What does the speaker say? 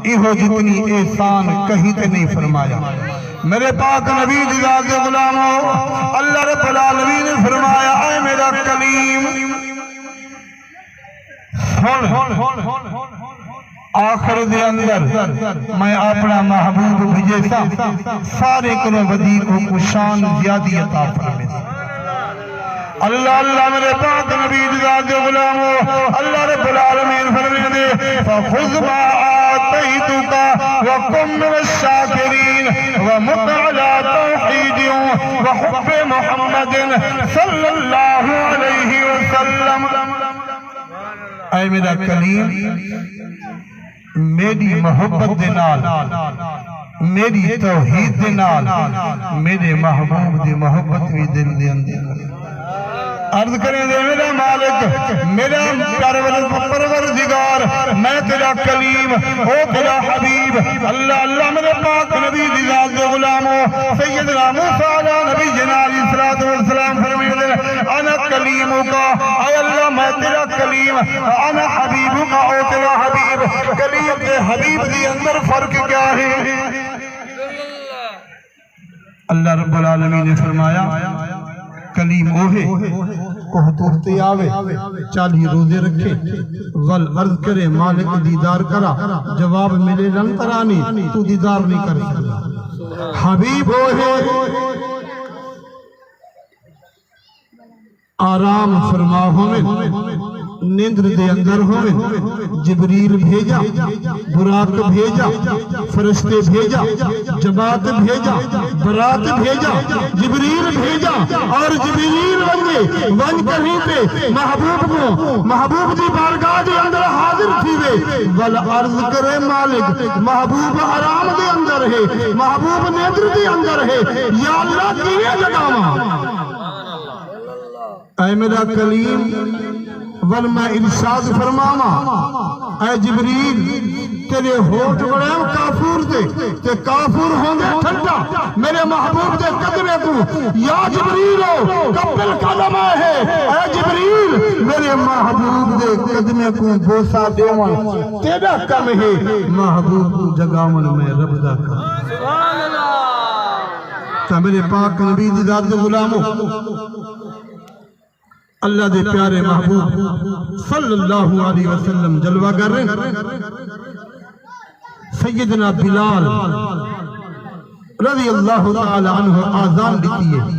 ایہو جتنی احسان کہیں تے نہیں فرمایا۔ میرے پاک نبی دی ذات غلاموں، اللہ رب العالمین نے فرمایا اے میرا کلیم سن آخر دے اندر میں اپنا محبوب بھیجے سا سارے کرو ودی کو شان زیادی عطا فرمائے۔ اللہ اللہ میرے پاک نبی دی ذات غلاموں، اللہ رب العالمین فرمائے دے فخذ ما آتیتک وکن من الشاکرین ومت علی توحید وحب محمد صلی اللہ علیہ وسلم۔ اے میرا کلیم میری محبت دے نال، میری توحید دے نال، میرے محبوب دی محبت بھی دل دے اندر عرض کریں دے میرا مالک، میرا پروردگار، میں تیرا کلیم، او تیرا حبیب۔ اللہ اللہ میرے پاک نبی دی ذات غلاموں، سیدنا موسیٰ علیہ نبی جنالی صلی والسلام فرمائے دے انا کلیموں کا، اے اللہ میں تیرا کلیم، انا حبیبوں کا، او تیرا حبیب۔ کلیم کے حبیب دی اندر فرق کیا ہے؟ اللہ رب العالمین نے فرمایا کلیم اوہے کوہ توڑتے آوے 40 روزے رکھے والعرض کرے مالک دیدار کرا، جواب ملے لن ترانی تو دیدار نہیں کر سکتا۔ حبیب اوہے آرام فرما ہوئے نیندر دے اندر ہوئے، جبریل بھیجا، براق بھیجا، فرشتے بھیجا، جماعت بھیجا، برات بھیجا، جبریل بھیجا اور جبریل ون کہیں پہ محبوب کو محبوب دی بارگاہ دے اندر حاضر تھی وے والعرض کرے مالک محبوب آرام دے اندر ہے، محبوب نیندر دے اندر ہے، یا اللہ کیے جگاما۔ اے میرا کلیم ولما ارشاد فرماما اے جبریل تیرے ہوٹ بڑے کافور دے تے کافور ہوں گے ٹھنڈا میرے محبوب دے قدمے کو یا جبریلو قبل قدم ہے اے جبریل میرے محبوب دے قدمے کو بوسا دیوان تیرا کم ہے محبوب کو جگامن میں رب دا کم۔ سبحان اللہ۔ تا میرے پاک نبی دی ذات غلاموں، اللہ دے پیارے محبوب صلی اللہ علیہ وسلم جلوہ کر رہے سیدنا بلال رضی اللہ تعالی عنہ آذان دیتی ہے۔